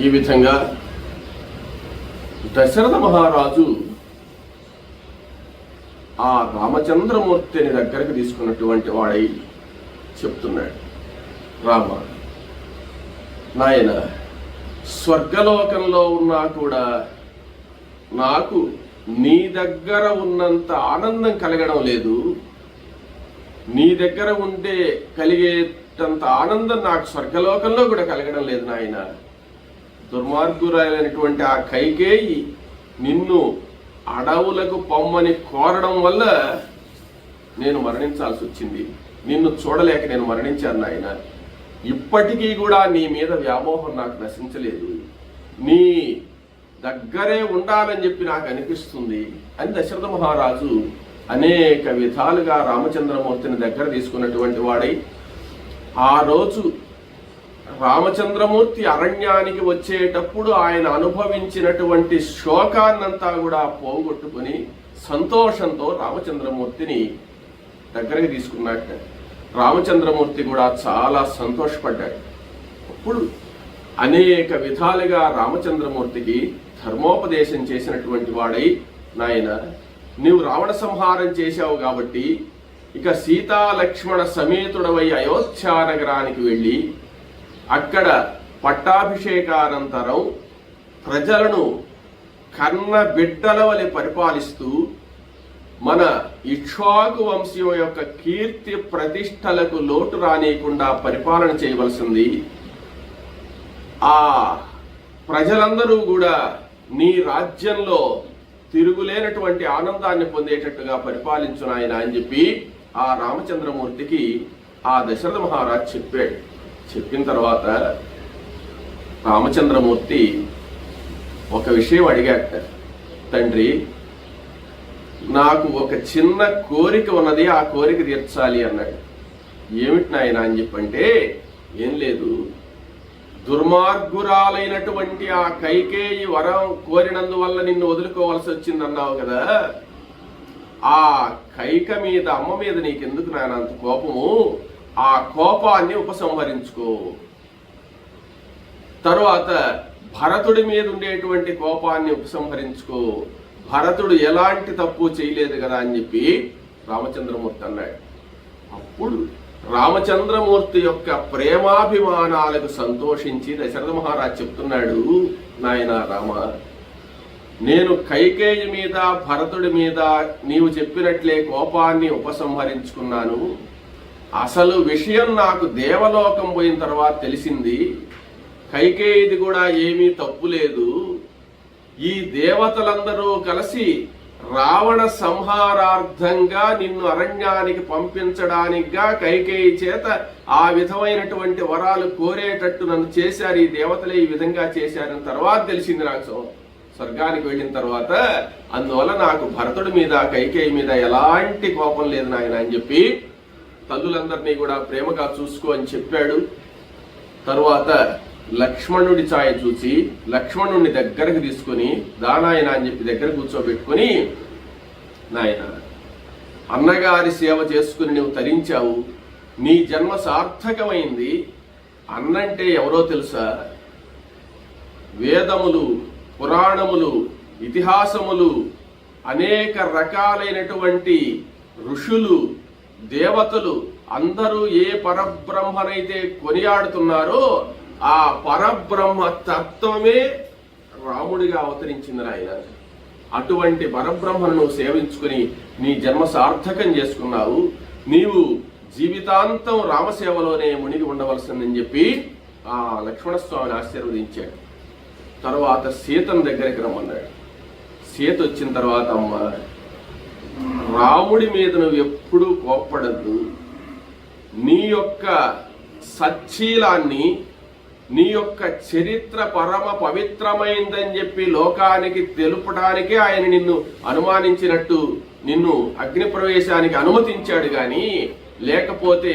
ఈ విధంగా దశరథ మహారాజు ఆ రామచంద్రమూర్తిని దగ్గరకు తీసుకున్నటువంటి వాడై చెప్తున్నాడు, రామ నాయన, స్వర్గలోకంలో ఉన్నా కూడా నాకు నీ దగ్గర ఉన్నంత ఆనందం కలగడం లేదు. నీ దగ్గర ఉంటే కలిగేటంత ఆనందం నాకు స్వర్గలోకంలో కూడా కలగడం లేదు నాయన. దుర్మార్గురాలైనటువంటి ఆ కైకేయి నిన్ను అడవులకు పొమ్మని కోరడం వల్ల నేను మరణించాల్సి వచ్చింది. నిన్ను చూడలేక నేను మరణించాను నాయన. ఇప్పటికీ కూడా నీ మీద వ్యామోహం నాకు నశించలేదు. నీ దగ్గరే ఉండాలని చెప్పి నాకు అనిపిస్తుంది అని దశరథ మహారాజు అనేక విధాలుగా రామచంద్రమూర్తిని దగ్గర తీసుకున్నటువంటి వాడై ఆ రోజు రామచంద్రమూర్తి అరణ్యానికి వచ్చేటప్పుడు ఆయన అనుభవించినటువంటి శోకాన్నంతా కూడా పోగొట్టుకుని సంతోషంతో రామచంద్రమూర్తిని దగ్గరికి తీసుకున్నట్టు రామచంద్రమూర్తి కూడా చాలా సంతోషపడ్డాడు. అప్పుడు అనేక విధాలుగా రామచంద్రమూర్తికి ధర్మోపదేశం చేసినటువంటి వాడై, నాయన నీవు రావణ సంహారం చేశావు కాబట్టి ఇక సీతా లక్ష్మణ సమేతుడవై అయోధ్య నగరానికి వెళ్ళి అక్కడ పట్టాభిషేకానంతరం ప్రజలను కన్న బిడ్డల వలె పరిపాలిస్తూ మన ఇక్ష్వాకు వంశం యొక్క కీర్తి ప్రతిష్టలకు లోటు రానియకుండా పరిపాలన చేయవలసింది. ఆ ప్రజలందరూ కూడా నీ రాజ్యంలో తిరుగులేనటువంటి ఆనందాన్ని పొందేటట్టుగా పరిపాలించు నాయన అని చెప్పి ఆ రామచంద్రమూర్తికి ఆ దశరథ మహారాజ్ చెప్పాడు. చెప్పిన తర్వాత రామచంద్రమూర్తి ఒక విషయం అడిగాట, తండ్రి నాకు ఒక చిన్న కోరిక ఉన్నది, ఆ కోరిక తీర్చాలి అన్నాడు. ఏమిటి నాయన అని చెప్పంటే, ఏం లేదు, దుర్మార్గురాలైనటువంటి ఆ కైకేయి వరం కోరినందువల్ల నిన్ను వదులుకోవాల్సి వచ్చిందన్నావు కదా, ఆ కైక మీద అమ్మ మీద నీకెందుకు నాయన అంత కోపము? ఆ కోపాన్ని ఉపసంహరించుకో. తరువాత భరతుడి మీద ఉండేటువంటి కోపాన్ని ఉపసంహరించుకో. భరతుడు ఎలాంటి తప్పు చేయలేదు కదా అని చెప్పి రామచంద్రమూర్తి అన్నాడు. అప్పుడు రామచంద్రమూర్తి యొక్క ప్రేమాభిమానాలకు సంతోషించి దశరథ మహారాజ్ చెప్తున్నాడు, నాయన రామ, నేను కైకేయి మీద భరతుడి మీద నీవు చెప్పినట్లే కోపాన్ని ఉపసంహరించుకున్నాను. అసలు విషయం నాకు దేవలోకం పోయిన తర్వాత తెలిసింది. కైకేయిది కూడా ఏమీ తప్పు లేదు. ఈ దేవతలందరూ కలిసి రావణ సంహారార్థంగా నిన్ను అరణ్యానికి పంపించడానికిగా కైకేయి చేత ఆ విధమైనటువంటి వరాలు కోరేటట్టు నన్ను చేశారు. ఈ దేవతలే ఈ విధంగా చేశారని తర్వాత తెలిసింది నాకు స్వర్గానికి వెళ్ళిన తర్వాత. అందువల్ల నాకు భరతుడి మీద కైకేయి మీద ఎలాంటి కోపం లేదు నాయన అని చెప్పి తల్లులందరినీ కూడా ప్రేమగా చూసుకో అని చెప్పాడు. తరువాత లక్ష్మణుడి ఛాయ చూసి లక్ష్మణుడిని దగ్గరకు తీసుకొని దానాయన అని చెప్పి దగ్గర కూర్చోబెట్టుకొని, నాయన అన్నగారి సేవ చేసుకుని నువ్వు తరించావు, నీ జన్మ సార్థకమైంది. అన్నంటే ఎవరో తెలుసా? వేదములు, పురాణములు, ఇతిహాసములు, అనేక రకాలైనటువంటి ఋషులు, దేవతలు అందరూ ఏ పరబ్రహ్మనైతే కొనియాడుతున్నారో ఆ పరబ్రహ్మ తత్వమే రాముడిగా అవతరించింది నాయన. అటువంటి పరబ్రహ్మను నువ్వు సేవించుకుని నీ జన్మ సార్థకం చేసుకున్నావు. నీవు జీవితాంతం రామసేవలోనే మునిగి ఉండవలసిందని చెప్పి ఆ లక్ష్మణస్వామిని ఆశీర్వదించాడు. తర్వాత సీతను దగ్గరికి రమ్మన్నాడు. సీత వచ్చిన తర్వాత, అమ్మ రాముడి మీద నువ్వు ఎప్పుడూ కోప్పడద్దు. నీ యొక్క సచ్చీలాన్ని, నీ యొక్క చరిత్ర పరమ పవిత్రమైందని చెప్పి లోకానికి తెలుపడానికి ఆయన నిన్ను అనుమానించినట్టు నిన్ను అగ్ని ప్రవేశానికి అనుమతించాడు గాని, లేకపోతే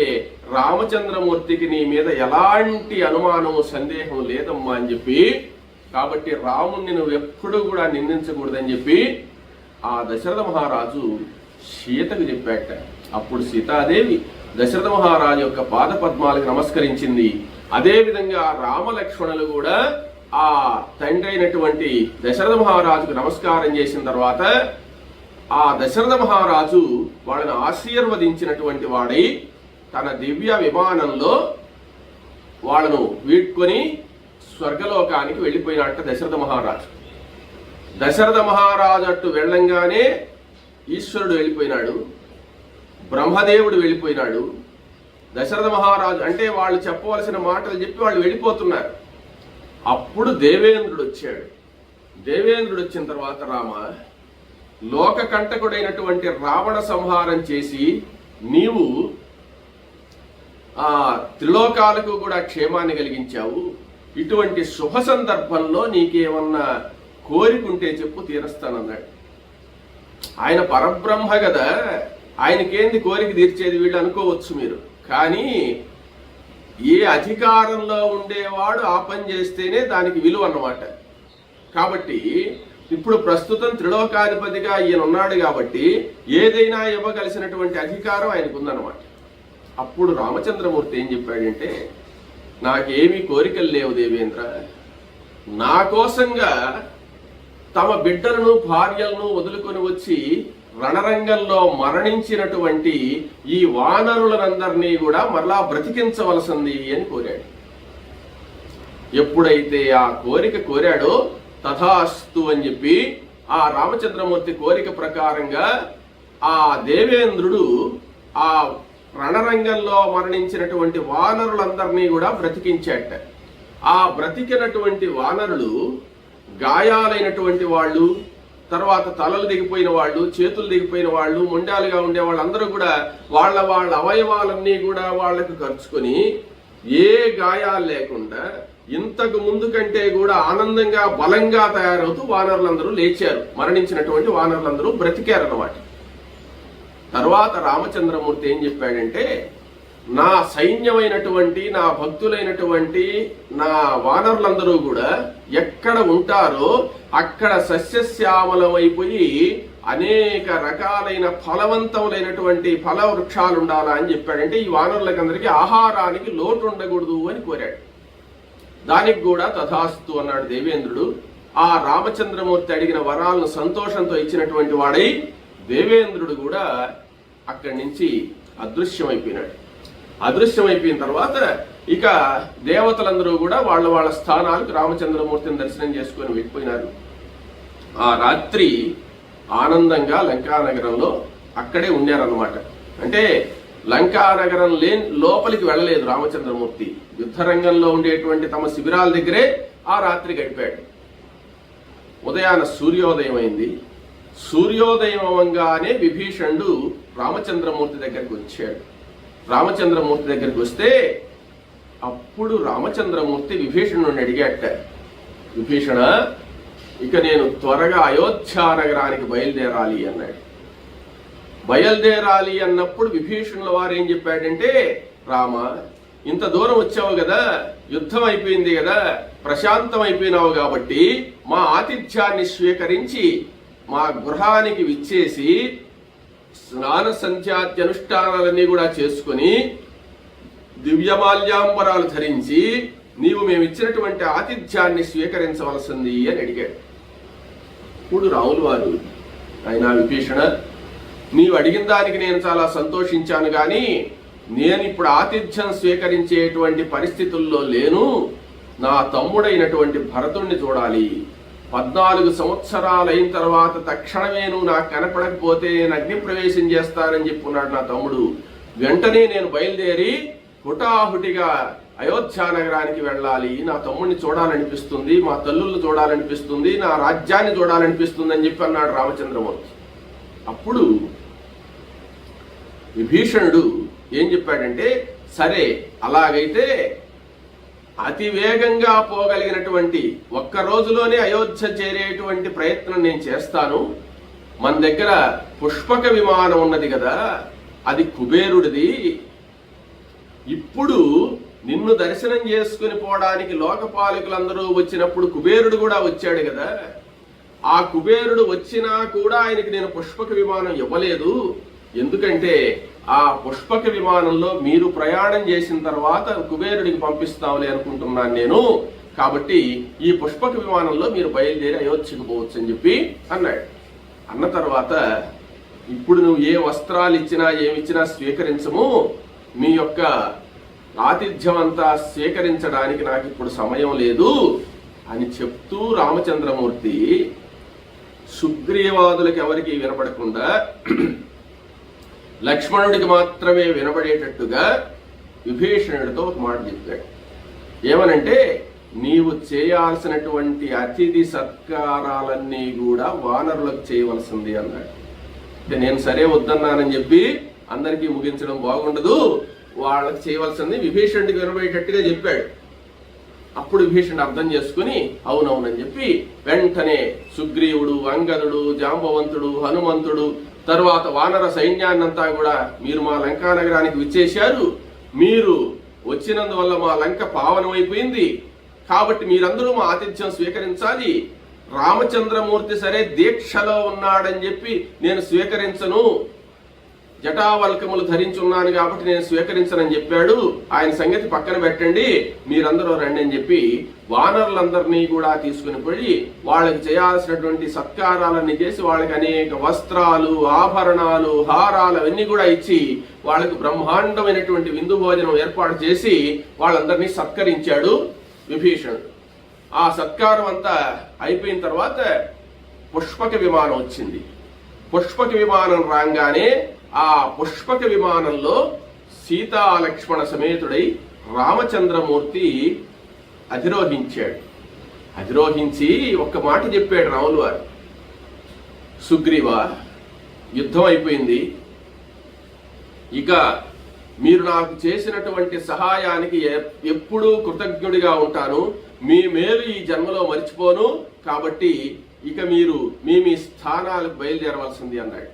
రామచంద్రమూర్తికి నీ మీద ఎలాంటి అనుమానం సందేహం లేదమ్మా అని చెప్పి, కాబట్టి రాముణ్ణి నువ్వు ఎప్పుడు కూడా నిందించకూడదని చెప్పి ఆ దశరథ మహారాజు సీతకు చెప్పాట. అప్పుడు సీతాదేవి దశరథ మహారాజు యొక్క పాద పద్మాలకు నమస్కరించింది. అదేవిధంగా రామలక్ష్మణులు కూడా ఆ తండ్రి అయినటువంటి దశరథ మహారాజుకు నమస్కారం చేసిన తర్వాత ఆ దశరథ మహారాజు వాళ్ళని ఆశీర్వదించినటువంటి వాడై తన దివ్య విమానంలో వాళ్ళను వీడ్కొని స్వర్గలోకానికి వెళ్ళిపోయినట్ట దశరథ మహారాజు. దశరథ మహారాజు అట్టు వెళ్ళంగానే ఈశ్వరుడు వెళ్ళిపోయినాడు, బ్రహ్మదేవుడు వెళ్ళిపోయినాడు. దశరథ మహారాజు అంటే వాళ్ళు చెప్పవలసిన మాటలు చెప్పి వాళ్ళు వెళ్ళిపోతున్నారు. అప్పుడు దేవేంద్రుడు వచ్చాడు. దేవేంద్రుడు వచ్చిన తర్వాత రామ, లోక కంటకుడైనటువంటి రావణ సంహారం చేసి నీవు ఆ త్రిలోకాలకు కూడా క్షేమాన్ని కలిగించావు. ఇటువంటి శుభ సందర్భంలో నీకేమన్నా కోరికుంటే చెప్పు, తీరుస్తానన్నాడు. ఆయన పరబ్రహ్మ కదా, ఆయనకేంది కోరిక తీర్చేది వీళ్ళు అనుకోవచ్చు మీరు. కానీ ఏ అధికారంలో ఉండేవాడు ఆ పని చేస్తేనే దానికి విలువ అన్నమాట. కాబట్టి ఇప్పుడు ప్రస్తుతం త్రిలోకాధిపతిగా ఈయన ఉన్నాడు కాబట్టి ఏదైనా ఇవ్వగలిసినటువంటి అధికారం ఆయనకు ఉందన్నమాట. అప్పుడు రామచంద్రమూర్తి ఏం చెప్పాడంటే, నాకేమీ కోరికలు లేవు దేవేంద్ర, నా కోసంగా తమ బిడ్డలను భార్యలను వదులుకొని వచ్చి రణరంగంలో మరణించినటువంటి ఈ వానరులందరినీ కూడా మరలా బ్రతికించవలసింది అని కోరాడు. ఎప్పుడైతే ఆ కోరిక కోరాడో తథాస్తు అని చెప్పి ఆ రామచంద్రమూర్తి కోరిక ప్రకారంగా ఆ దేవేంద్రుడు ఆ రణరంగంలో మరణించినటువంటి వానరులందరినీ కూడా బ్రతికించాట. ఆ బ్రతికినటువంటి వానరులు గాయాలైనటువంటి వాళ్ళు, తర్వాత తలలు దిగిపోయిన వాళ్ళు, చేతులు దిగిపోయిన వాళ్ళు, మొండాలుగా ఉండే వాళ్ళందరూ కూడా వాళ్ళ అవయవాలన్నీ కూడా వాళ్లకు ఖర్చుకొని ఏ గాయాలు లేకుండా ఇంతకు ముందు కంటే కూడా ఆనందంగా బలంగా తయారవుతూ వానరులందరూ లేచారు. మరణించినటువంటి వానరులందరూ బ్రతికారు అన్నమాట. తర్వాత రామచంద్రమూర్తి ఏం చెప్పాడంటే, నా సైన్యమైనటువంటి నా భక్తులైనటువంటి నా వానరులందరూ కూడా ఎక్కడ ఉంటారో అక్కడ సస్యశ్యామలమైపోయి అనేక రకాలైన ఫలవంతములైనటువంటి ఫల వృక్షాలు ఉండాలా అని చెప్పాడంటే ఈ వానరులకందరికీ ఆహారానికి లోటు ఉండకూడదు అని కోరాడు. దానికి కూడా తథాస్తు అన్నాడు దేవేంద్రుడు. ఆ రామచంద్రమూర్తి అడిగిన వరాలను సంతోషంతో ఇచ్చినటువంటి వాడై దేవేంద్రుడు కూడా అక్కడి నుంచి అదృశ్యమైపోయినాడు. అదృశ్యమైపోయిన తర్వాత ఇక దేవతలందరూ కూడా వాళ్ళ వాళ్ళ స్థానాలకు రామచంద్రమూర్తిని దర్శనం చేసుకొని వెళ్ళిపోయినారు. ఆ రాత్రి ఆనందంగా లంకానగరంలో అక్కడే ఉన్నారన్నమాట. అంటే లంకానగరం లోపలికి వెళ్ళలేదు రామచంద్రమూర్తి. యుద్ధరంగంలో ఉండేటువంటి తమ శిబిరాల దగ్గరే ఆ రాత్రి గడిపాడు. ఉదయాన సూర్యోదయం అయింది. సూర్యోదయం అవంగానే విభీషణుడు రామచంద్రమూర్తి దగ్గరికి వచ్చాడు. రామచంద్రమూర్తి దగ్గరికి వస్తే అప్పుడు రామచంద్రమూర్తి విభీషణుడిని అడిగాట, విభీషణ, ఇక నేను త్వరగా అయోధ్య నగరానికి బయలుదేరాలి అన్నాడు. బయలుదేరాలి అన్నప్పుడు విభీషణుల వారు ఏం చెప్పాడంటే, రామ, ఇంత దూరం వచ్చావు కదా, యుద్ధం అయిపోయింది కదా, ప్రశాంతం అయిపోయినావు కాబట్టి మా ఆతిథ్యాన్ని స్వీకరించి మా గృహానికి విచ్చేసి స్నాన సంధ్యాత్యనుష్ఠానాలన్నీ కూడా చేసుకుని దివ్యమాల్యాంబరాలు ధరించి నీవు మేము ఇచ్చినటువంటి ఆతిథ్యాన్ని స్వీకరించవలసింది అని అడిగాడు. ఇప్పుడు రాములు వారు, ఆయన విభీషణ, నీవు అడిగిన దానికి నేను చాలా సంతోషించాను, కానీ నేను ఇప్పుడు ఆతిథ్యం స్వీకరించేటువంటి పరిస్థితుల్లో లేను. నా తమ్ముడైనటువంటి భరతుణ్ణి చూడాలి. 14 సంవత్సరాలైన తర్వాత తక్షణమే నువ్వు నాకు కనపడకపోతే నేను అగ్ని ప్రవేశం చేస్తానని చెప్పున్నాడు నా తమ్ముడు. వెంటనే నేను బయలుదేరి హుటాహుటిగా అయోధ్య నగరానికి వెళ్ళాలి. నా తమ్ముడిని చూడాలనిపిస్తుంది, మా తల్లుల్ని చూడాలనిపిస్తుంది, నా రాజ్యాన్ని చూడాలనిపిస్తుంది అని చెప్పి అన్నాడు రామచంద్రమూర్తి. అప్పుడు విభీషణుడు ఏం చెప్పాడంటే, సరే అలాగైతే అతి వేగంగా పోగలిగినటువంటి ఒక్క రోజులోనే అయోధ్య చేరేటువంటి ప్రయత్నం నేను చేస్తాను. మన దగ్గర పుష్పక విమానం ఉన్నది కదా, అది కుబేరుడిది. ఇప్పుడు నిన్ను దర్శనం చేసుకుని పోవడానికి లోకపాలకులందరూ వచ్చినప్పుడు కుబేరుడు కూడా వచ్చాడు కదా, ఆ కుబేరుడు వచ్చినా కూడా ఆయనకి నేను పుష్పక విమానం ఇవ్వలేదు. ఎందుకంటే ఆ పుష్పక విమానంలో మీరు ప్రయాణం చేసిన తర్వాత కుబేరుడికి పంపిస్తాంలే అనుకుంటున్నాను నేను. కాబట్టి ఈ పుష్పక విమానంలో మీరు బయలుదేరి అయోధ్యకు పోవచ్చు అని చెప్పి అన్నాడు. అన్న తర్వాత ఇప్పుడు నువ్వు ఏ వస్త్రాలు ఇచ్చినా ఏమిచ్చినా స్వీకరించము, మీ యొక్క ఆతిథ్యం అంతా స్వీకరించడానికి నాకు ఇప్పుడు సమయం లేదు అని చెప్తూ రామచంద్రమూర్తి సుగ్రీవాదులకు ఎవరికి వినపడకుండా లక్ష్మణుడికి మాత్రమే వినపడేటట్టుగా విభీషణుడితో ఒక మాట చెప్పాడు. ఏమనంటే, నీవు చేయాల్సినటువంటి అతిథి సత్కారాలన్నీ కూడా వానరులకు చేయవలసింది అన్నాడు. అంటే నేను సరే వద్దన్నానని చెప్పి అందరికీ ముగించడం బాగుండదు, వాళ్ళకి చేయవలసింది విభీషణుడికి వినబడేటట్టుగా చెప్పాడు. అప్పుడు విభీషణుడు అర్థం చేసుకుని అవునవునని చెప్పి వెంటనే సుగ్రీవుడు, అంగదుడు, జాంబవంతుడు, హనుమంతుడు, తరువాత వానర సైన్యాన్నంతా కూడా మీరు మా లంకా నగరానికి విచ్చేశారు, మీరు వచ్చినందువల్ల మా లంక పావనమైపోయింది, కాబట్టి మీరందరూ మా ఆతిథ్యం స్వీకరించాలి. రామచంద్రమూర్తి సరే దీక్షలో ఉన్నాడని చెప్పి నేను స్వీకరించను, జటావల్కములు ధరించున్నాను కాబట్టి నేను స్వీకరించనని చెప్పాడు, ఆయన సంగతి పక్కన పెట్టండి, మీరందరూ రండి అని చెప్పి వానరులందరినీ కూడా తీసుకుని పోయి వాళ్ళకి చేయాల్సినటువంటి సత్కారాలన్నీ చేసి వాళ్ళకి అనేక వస్త్రాలు, ఆభరణాలు, హారాలు అవన్నీ కూడా ఇచ్చి వాళ్ళకి బ్రహ్మాండమైనటువంటి విందు భోజనం ఏర్పాటు చేసి వాళ్ళందరినీ సత్కరించాడు విభీషణుడు. ఆ సత్కారం అంతా అయిపోయిన తర్వాత పుష్పక విమానం వచ్చింది. పుష్పక విమానం రాగానే ఆ పుష్పక విమానంలో సీతాలక్ష్మణ సమేతుడై రామచంద్రమూర్తి అధిరోహించాడు. అధిరోహించి ఒక్క మాట చెప్పాడు రాములు వారు, సుగ్రీవ, యుద్ధం అయిపోయింది, ఇక మీరు నాకు చేసినటువంటి సహాయానికి ఎప్పుడూ కృతజ్ఞుడిగా ఉంటాను, మీ మేలు ఈ జన్మలో మర్చిపోను, కాబట్టి ఇక మీరు మీ స్థానాలకు బయలుదేరవలసింది అన్నాడు.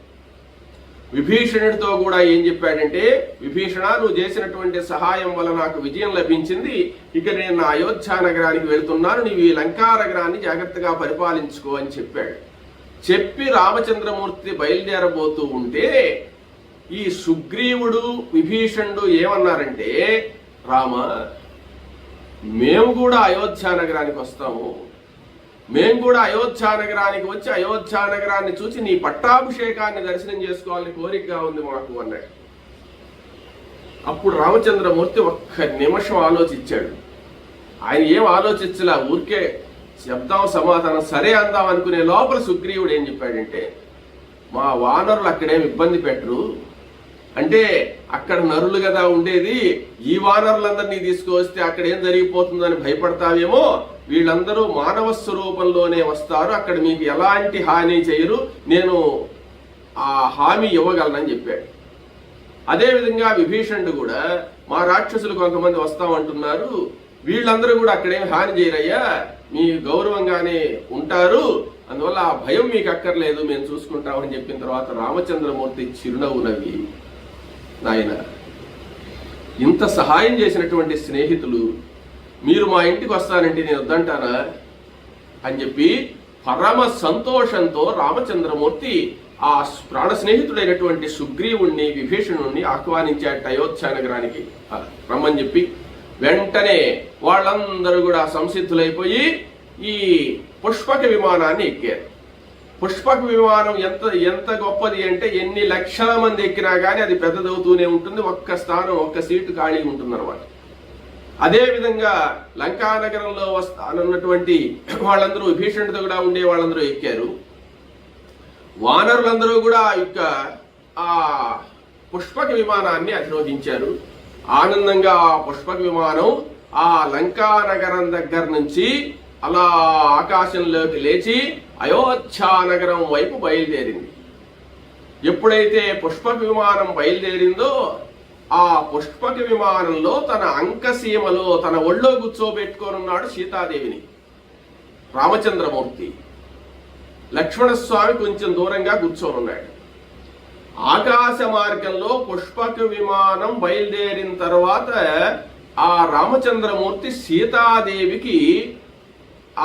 విభీషణుడితో కూడా ఏం చెప్పాడంటే, విభీషణ, నువ్వు చేసినటువంటి సహాయం వల్ల నాకు విజయం లభించింది, ఇక నేను నా అయోధ్య నగరానికి వెళ్తున్నాను, నీవు ఈ లంకా నగరాన్ని జాగ్రత్తగా పరిపాలించుకో అని చెప్పాడు. చెప్పి రామచంద్రమూర్తి బయలుదేరబోతూ ఉంటే ఈ సుగ్రీవుడు, విభీషణుడు ఏమన్నారంటే, రామ, మేము కూడా అయోధ్య నగరానికి వస్తాము, మేము కూడా అయోధ్య నగరానికి వచ్చి అయోధ్య నగరాన్ని చూసి నీ పట్టాభిషేకాన్ని దర్శనం చేసుకోవాలని కోరికగా ఉంది మాకు అన్నాడు. అప్పుడు రామచంద్రమూర్తి ఒక్క నిమిషం ఆలోచించాడు. ఆయన ఏం ఆలోచించలా, ఊరికే చెప్దాం సమాధానం సరే అందాం అనుకునే లోపల సుగ్రీవుడు ఏం చెప్పాడంటే, మా వానరులు అక్కడేం ఇబ్బంది పెట్టరు, అంటే అక్కడ నరులు కదా ఉండేది, ఈ వానరులందరినీ తీసుకువస్తే అక్కడ ఏం జరిగిపోతుందని భయపడతావేమో, వీళ్ళందరూ మానవ స్వరూపంలోనే వస్తారు, అక్కడ మీకు ఎలాంటి హాని చేయరు, నేను ఆ హామీ ఇవ్వగలనని చెప్పాడు. అదేవిధంగా విభీషణుడు కూడా, మా రాక్షసులు కొంతమంది వస్తామంటున్నారు, వీళ్ళందరూ కూడా అక్కడేమి హాని చేయరయ్యా, మీ గౌరవంగానే ఉంటారు, అందువల్ల ఆ భయం మీకు అక్కర్లేదు, మేము చూసుకుంటామని చెప్పిన తర్వాత రామచంద్రమూర్తి చిరునవ్వు నవ్వి, నాయన, ఇంత సహాయం చేసినటువంటి స్నేహితులు మీరు మా ఇంటికి వస్తానంటే నేను వద్దంటానా అని చెప్పి పరమ సంతోషంతో రామచంద్రమూర్తి ఆ ప్రాణ స్నేహితుడైనటువంటి సుగ్రీవుణ్ణి, విభీషణుణ్ణి ఆహ్వానించాడు అయోధ్య నగరానికి రమ్మని చెప్పి. వెంటనే వాళ్ళందరూ కూడా సంసిద్ధులైపోయి ఈ పుష్పక విమానాన్ని ఎక్కారు. పుష్పక విమానం ఎంత గొప్పది అంటే, ఎన్ని లక్షల మంది ఎక్కినా కానీ అది పెద్దదవుతూనే ఉంటుంది, ఒక్క స్థానం, ఒక్క సీటు ఖాళీ ఉంటుంది అనమాట. అదేవిధంగా లంకా నగరంలో వస్తానన్నటువంటి వాళ్ళందరూ, విభీషణుడితో కూడా ఉండే వాళ్ళందరూ ఎక్కారు. వానరులందరూ కూడా ఆ పుష్పక విమానాన్ని అధిరోహించారు. ఆనందంగా ఆ పుష్పక విమానం ఆ లంకా నగరం దగ్గర నుంచి అలా ఆకాశంలోకి లేచి అయోధ్య నగరం వైపు బయలుదేరింది. ఎప్పుడైతే పుష్పక విమానం బయలుదేరిందో ఆ పుష్పక విమానంలో తన అంకసీమలో తన ఒళ్ళో కూర్చోబెట్టుకోనున్నాడు సీతాదేవిని రామచంద్రమూర్తి. లక్ష్మణస్వామి కొంచెం దూరంగా కూర్చోనున్నాడు. ఆకాశ మార్గంలో పుష్పక విమానం బయలుదేరిన తర్వాత ఆ రామచంద్రమూర్తి సీతాదేవికి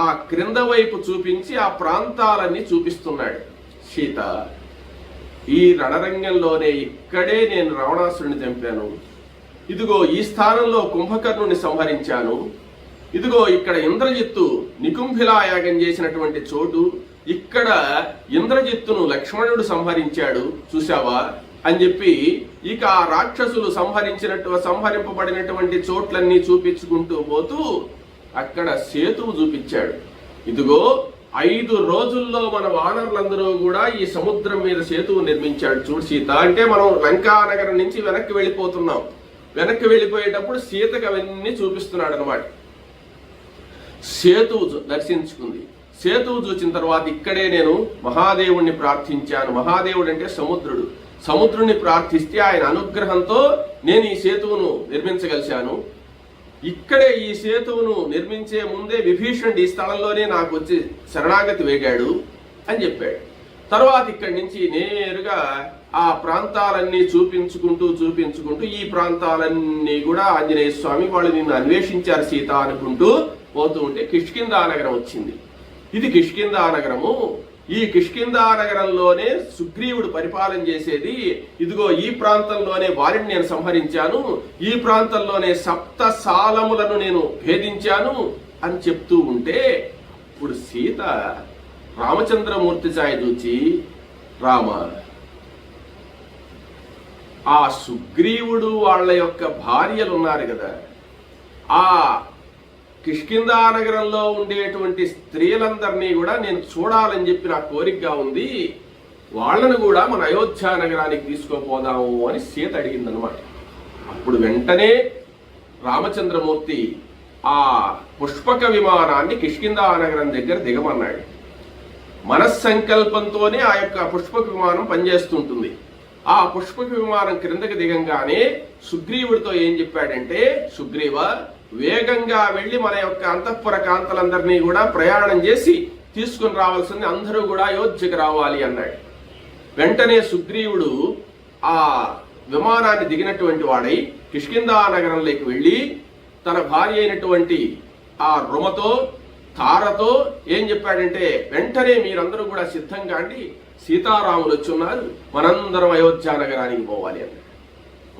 ఆ క్రింద వైపు చూపించి ఆ ప్రాంతాలన్నీ చూపిస్తున్నాడు. సీత, ఈ రణరంగంలోనే ఇక్కడే నేను రావణాసురుని చంపాను, ఇదిగో ఈ స్థానంలో కుంభకర్ణుని సంహరించాను, ఇదిగో ఇక్కడ ఇంద్రజిత్తు నికుంభిలా యాగం చేసినటువంటి చోటు, ఇక్కడ ఇంద్రజిత్తును లక్ష్మణుడు సంహరించాడు చూసావా అని చెప్పి ఇక ఆ రాక్షసులు సంహరింపబడినటువంటి చోట్లన్నీ చూపించుకుంటూ పోతూ అక్కడ సేతువు చూపించాడు. ఇదిగో 5 రోజుల్లో మన వానరులందరూ కూడా ఈ సముద్రం మీద సేతువు నిర్మించాడు చూడు సీత. అంటే మనం లంకా నగరం నుంచి వెనక్కి వెళ్ళిపోతున్నాం. వెనక్కి వెళ్ళిపోయేటప్పుడు సీతకు అవన్నీ చూపిస్తున్నాడు అనమాట. సేతువు దర్శించుకుంది. సేతువు చూసిన తర్వాత ఇక్కడే నేను మహాదేవుణ్ణి ప్రార్థించాను. మహాదేవుడు అంటే సముద్రుడు. సముద్రుని ప్రార్థిస్తే ఆయన అనుగ్రహంతో నేను ఈ సేతువును నిర్మించగలిశాను. ఇక్కడే ఈ సేతువును నిర్మించే ముందే విభీషణుడు ఈ స్థలంలోనే నాకు వచ్చి శరణాగతి వేగాడు అని చెప్పాడు. తర్వాత ఇక్కడి నుంచి నేరుగా ఆ ప్రాంతాలన్నీ చూపించుకుంటూ ఈ ప్రాంతాలన్నీ కూడా ఆంజనేయ స్వామి వాళ్ళు నిన్ను అన్వేషించారు సీత అనుకుంటూ పోతూ ఉంటే కిష్కిందా నగరం వచ్చింది. ఇది కిష్కిందా నగరము. ఈ కిష్కిందా నగరంలోనే సుగ్రీవుడు పరిపాలన చేసేది. ఇదిగో ఈ ప్రాంతంలోనే వారిని నేను సంహరించాను, ఈ ప్రాంతంలోనే 7 సాలములను నేను భేదించాను అని చెప్తూ ఉంటే ఇప్పుడు సీత రామచంద్రమూర్తి ఛాయ చూచి, రామ, ఆ సుగ్రీవుడు వాళ్ళ యొక్క భార్యలు ఉన్నారు కదా, ఆ కిష్కిందా నగరంలో ఉండేటువంటి స్త్రీలందరినీ కూడా నేను చూడాలని చెప్పి నా కోరికగా ఉంది. వాళ్ళను కూడా మన అయోధ్య నగరానికి తీసుకోపోదాము అని సీత అడిగిందనమాట. అప్పుడు వెంటనే రామచంద్రమూర్తి ఆ పుష్పక విమానాన్ని కిష్కిందా నగరం దగ్గర దిగమన్నాడు. మనస్సంకల్పంతోనే ఆ యొక్క పుష్పక విమానం పనిచేస్తుంటుంది. ఆ పుష్పక విమానం క్రిందకి దిగంగానే సుగ్రీవుడితో ఏం చెప్పాడంటే, సుగ్రీవ, వేగంగా వెళ్లి మన యొక్క అంతఃపుర కాంతలందరినీ కూడా ప్రయాణం చేసి తీసుకుని రావాల్సింది, అందరూ కూడా అయోధ్యకు రావాలి అన్నాడు. వెంటనే సుగ్రీవుడు ఆ విమానాన్ని దిగినటువంటి వాడై కిష్కిందా నగరంలోకి వెళ్లి తన భార్య అయినటువంటి ఆ రుమతో, తారతో ఏం చెప్పాడంటే, వెంటనే మీరందరూ కూడా సిద్ధంగా అండి, సీతారాములు వచ్చి ఉన్నారు, మనందరం అయోధ్య నగరానికి పోవాలి అన్నాడు.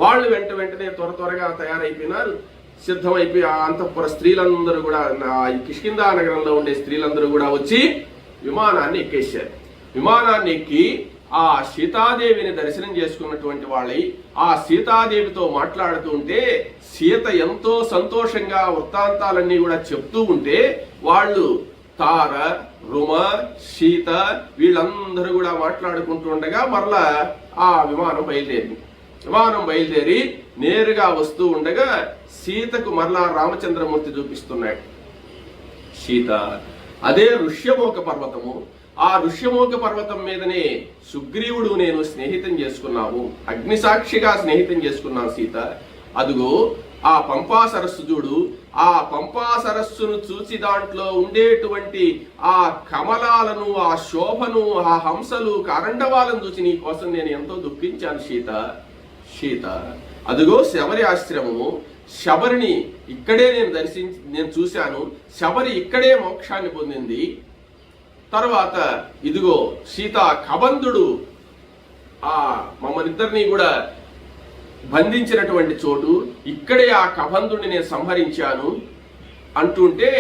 వాళ్ళు వెంటనే త్వరగా తయారైపోయినారు. సిద్ధమైపోయి ఆ అంతఃపుర స్త్రీలందరూ కూడా, కిష్కిందా నగరంలో ఉండే స్త్రీలందరూ కూడా వచ్చి విమానాన్ని ఎక్కేశారు. విమానాన్ని ఎక్కి ఆ సీతాదేవిని దర్శనం చేసుకున్నటువంటి వాళ్ళై ఆ సీతాదేవితో మాట్లాడుతూ ఉంటే సీత ఎంతో సంతోషంగా వృత్తాంతాలన్నీ కూడా చెప్తూ ఉంటే వాళ్ళు తార, రుమ, సీత వీళ్ళందరూ కూడా మాట్లాడుకుంటూ ఉండగా మరలా ఆ విమానం బయలుదేరి నేరుగా వస్తూ ఉండగా సీతకు మరలా రామచంద్రమూర్తి చూపిస్తున్నాడు. సీత, అదే ఋష్యమూక పర్వతము. ఆ ఋష్యమూక పర్వతం మీదనే సుగ్రీవుడు నేను స్నేహితం చేసుకున్నాము, అగ్నిసాక్షిగా స్నేహితం చేసుకున్నాను సీత. అదుగో ఆ పంపా సరస్సు చూడు. ఆ పంపా సరస్సును చూసి దాంట్లో ఉండేటువంటి ఆ కమలాలను, ఆ శోభను, ఆ హంసలు, కారండవాలను చూసి నీ కోసం నేను ఎంతో దుఃఖించాను సీత. అదుగో శబరి ఆశ్రమము. శబరిని ఇక్కడే నేను చూశాను. శబరి ఇక్కడే మోక్షాన్ని పొందింది. తర్వాత ఇదిగో సీత, కబంధుడు ఆ మమ్మల్నిద్దరినీ కూడా బంధించినటువంటి చోటు, ఇక్కడే ఆ కబంధుడిని నేను సంహరించాను అంటుంటే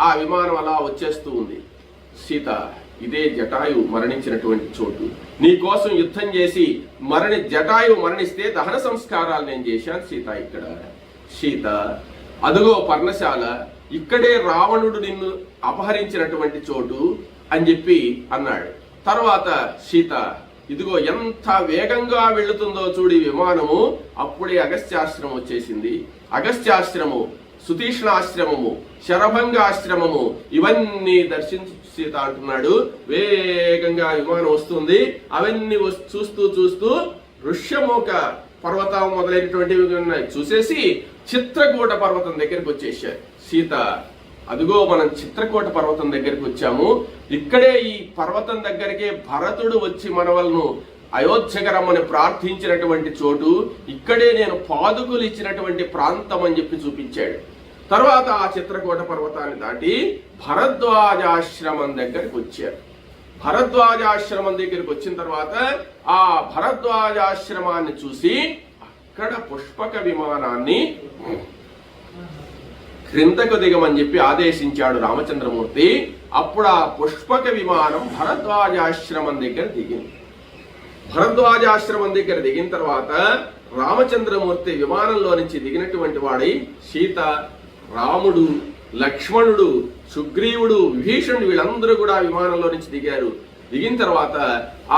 ఆ విమానం అలా వచ్చేస్తూ ఉంది. సీత, ఇదే జటాయు మరణించినటువంటి చోటు. నీ కోసం యుద్ధం చేసి జటాయు మరణిస్తే దహన సంస్కారాలు నేను చేశాను సీత ఇక్కడ. సీత, అదుగో పర్ణశాల, ఇక్కడే రావణుడు నిన్ను అపహరించినటువంటి చోటు అని చెప్పి అన్నాడు. తర్వాత సీత, ఇదిగో ఎంత వేగంగా వెళుతుందో చూడు ఈ విమానము. అప్పుడే అగస్త్యాశ్రమం వచ్చేసింది. అగస్త్యాశ్రమము, సుతీష్ణాశ్రమము, శరభంగాశ్రమము ఇవన్నీ దర్శించు సీత అంటున్నాడు. వేగంగా విమానం వస్తుంది. అవన్నీ చూస్తూ ఋష్యమూక పర్వతం మొదలైనటువంటివి ఉన్నాయి చూసేసి చిత్రకూట పర్వతం దగ్గరికి వచ్చేసారు. సీత, అదిగో మనం చిత్రకూట పర్వతం దగ్గరికి వచ్చాము. ఇక్కడే ఈ పర్వతం దగ్గరికే భరతుడు వచ్చి మనవలను అయోధ్యకు రమ్మని ప్రార్థించినటువంటి చోటు, ఇక్కడే నేను పాదుకులు ఇచ్చినటువంటి ప్రాంతం అని చెప్పి చూపించాడు. తర్వాత ఆ చిత్రకూట పర్వతాన్ని దాటి భరద్వాజాశ్రమం దగ్గరికి వచ్చారు. భరద్వాజాశ్రమం దగ్గరికి వచ్చిన తర్వాత ఆ భరద్వాజాశ్రమాన్ని చూసి అక్కడ పుష్పక విమానాన్ని క్రిందకు దిగమని చెప్పి ఆదేశించాడు రామచంద్రమూర్తి. అప్పుడు ఆ పుష్పక విమానం భరద్వాజాశ్రమం దగ్గర దిగింది. భరద్వాజాశ్రమం దగ్గర దిగిన తర్వాత రామచంద్రమూర్తి విమానంలో నుంచి దిగినటువంటి వాడై సీత, రాముడు, లక్ష్మణుడు, సుగ్రీవుడు, విభీషణుడు వీళ్ళందరూ కూడా విమానంలో నుంచి దిగారు. దిగిన తర్వాత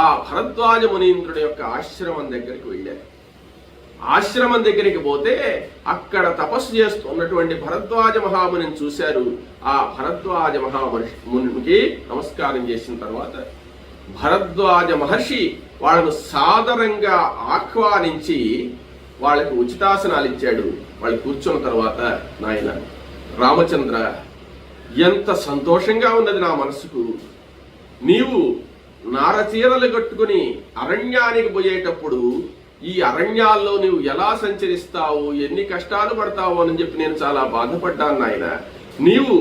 ఆ భరద్వాజ మునీంద్రుడి యొక్క ఆశ్రమం దగ్గరికి వెళ్ళారు. ఆశ్రమం దగ్గరికి పోతే అక్కడ తపస్సు చేస్తున్నటువంటి భరద్వాజ మహామునిని చూశారు. ఆ భరద్వాజ మహామునికి నమస్కారం చేసిన తర్వాత భరద్వాజ మహర్షి వాళ్ళను సాదరంగా ఆహ్వానించి వాళ్ళకి ఉచితాసనాలు ఇచ్చాడు. వాళ్ళు కూర్చున్న తర్వాత, నాయన రామచంద్ర, ఎంత సంతోషంగా ఉన్నది నా మనసుకు. నీవు నారచీరలు కట్టుకుని అరణ్యానికి పోయేటప్పుడు ఈ అరణ్యాల్లో నువ్వు ఎలా సంచరిస్తావు, ఎన్ని కష్టాలు పడతావు అని చెప్పి నేను చాలా బాధపడ్డాను నాయన. నీవు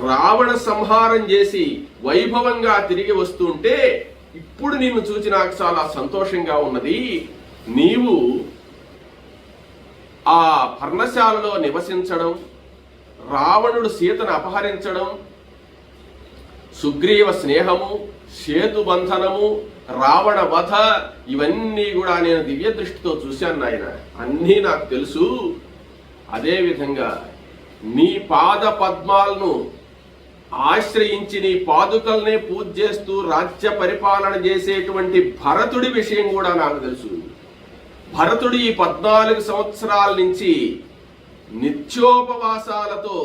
రావణ సంహారం చేసి వైభవంగా తిరిగి వస్తుంటే ఇప్పుడు నిన్ను చూసి నాకు చాలా సంతోషంగా ఉన్నది. నీవు ఆ పర్ణశాలలో నివసించడం, రావణుడు సీతను అపహరించడం, సుగ్రీవ స్నేహము, సేతుబంధనము, రావణ వధ, ఇవన్నీ కూడా నేను దివ్య దృష్టితో చూశాను నాయన. అన్నీ నాకు తెలుసు. అదేవిధంగా నీ పాద పద్మాలను ఆశ్రయించి నీ పాదుకల్నే పూజ చేస్తూ రాజ్య పరిపాలన చేసేటువంటి భరతుడి విషయం కూడా నాకు తెలుసు. భరతుడు ఈ 14 సంవత్సరాల నుంచి నిత్యోపవాసాలతో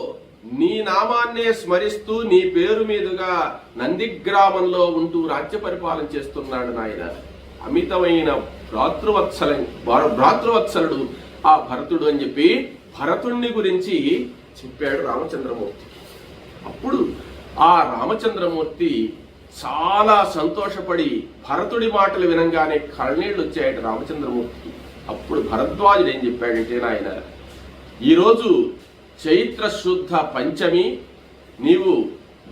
నీ నామాన్నే స్మరిస్తూ నీ పేరు మీదుగా నందిగ్రామంలో ఉంటూ రాజ్య పరిపాలన చేస్తున్నాడు నాయన. అమితమైన భ్రాతృవత్సలుడు ఆ భరతుడు అని చెప్పి భరతుణ్ణి గురించి చెప్పాడు రామచంద్రమూర్తి. అప్పుడు ఆ రామచంద్రమూర్తి చాలా సంతోషపడి భరతుడి మాటలు వినంగానే కళ్ళనీళ్ళు వచ్చాయట రామచంద్రమూర్తికి. అప్పుడు భరద్వాజుడు ఏం చెప్పాడంటే, నాయన ఈరోజు చైత్ర శుద్ధ పంచమి, నీవు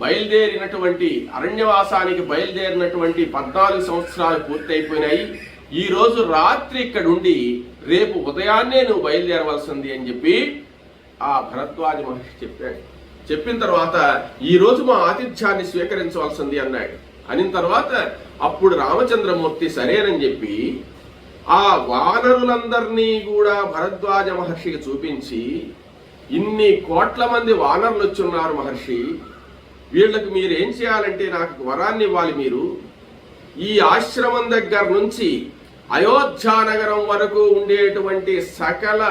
బయలుదేరినటువంటి అరణ్యవాసానికి బయలుదేరినటువంటి 14 సంవత్సరాలు పూర్తయిపోయినాయి. ఈ రోజు రాత్రి ఇక్కడ ఉండి రేపు ఉదయాన్నే నువ్వు బయలుదేరవలసింది అని చెప్పి ఆ భరద్వాజ మహర్షి చెప్పాడు. చెప్పిన తర్వాత ఈ రోజు మా ఆతిథ్యాన్ని స్వీకరించవలసింది అన్నాడు. అనిన తర్వాత అప్పుడు రామచంద్రమూర్తి సరేనని చెప్పి ఆ వానరులందరినీ కూడా భరద్వాజ మహర్షికి చూపించి, ఇన్ని కోట్ల మంది వానరులు వచ్చున్నారు మహర్షి, వీళ్ళకి మీరు ఏం చేయాలంటే నాకు వరాన్ని ఇవ్వాలి. మీరు ఈ ఆశ్రమం దగ్గర నుంచి అయోధ్యానగరం వరకు ఉండేటువంటి సకల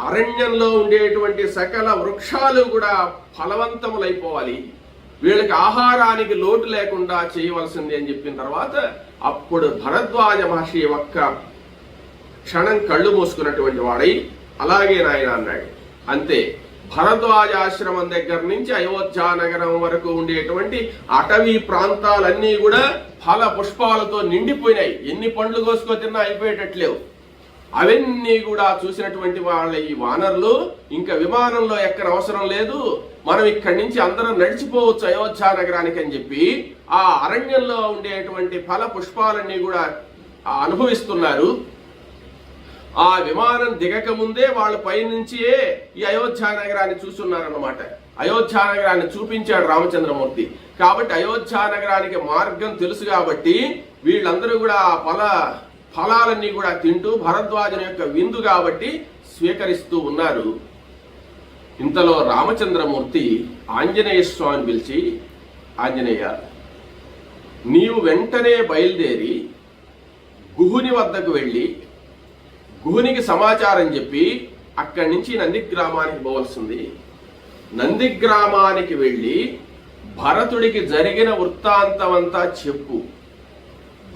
అరణ్యంలో ఉండేటువంటి సకల వృక్షాలు కూడా ఫలవంతములైపోవాలి, వీళ్ళకి ఆహారానికి లోటు లేకుండా చేయవలసింది అని చెప్పిన తర్వాత అప్పుడు భరద్వాజ మహర్షి ఒక్క క్షణం కళ్ళు మూసుకున్నటువంటి వాడై అలాగే నాయన అన్నాడు. అంతే, భరద్వాజాశ్రమం దగ్గర నుంచి అయోధ్యానగరం వరకు ఉండేటువంటి అటవీ ప్రాంతాలన్నీ కూడా ఫల పుష్పాలతో నిండిపోయినాయి. ఎన్ని పండ్లు కోసుకో తిన్నా అయిపోయేటట్లేవు. అవన్నీ కూడా చూసినటువంటి వాళ్ళ ఈ వానరులు ఇంకా విమానంలో ఎక్కడ అవసరం లేదు, మనం ఇక్కడి నుంచి అందరం నడిచిపోవచ్చు అయోధ్యానగరానికి అని చెప్పి ఆ అరణ్యంలో ఉండేటువంటి ఫల పుష్పాలన్నీ కూడా అనుభవిస్తున్నారు. ఆ విమానం దిగక ముందే వాళ్ళ పైనుంచే ఈ అయోధ్యానగరాన్ని చూస్తున్నారన్నమాట. అయోధ్యానగరాన్ని చూపించాడు రామచంద్రమూర్తి. కాబట్టి అయోధ్యానగరానికి మార్గం తెలుసు కాబట్టి వీళ్ళందరూ కూడా ఆ ఫలాలన్నీ కూడా తింటూ భరద్వాజుని యొక్క విందు కాబట్టి స్వీకరిస్తూ ఉన్నారు. ఇంతలో రామచంద్రమూర్తి ఆంజనేయ స్వామిని పిలిచి, ఆంజనేయ, నీవు వెంటనే బయలుదేరి గుహుని వద్దకు వెళ్ళి గుహునికి సమాచారం చెప్పి అక్కడి నుంచి నందిగ్రామానికి పోవలసింది. నందిగ్రామానికి వెళ్ళి భరతుడికి జరిగిన వృత్తాంతమంతా చెప్పు.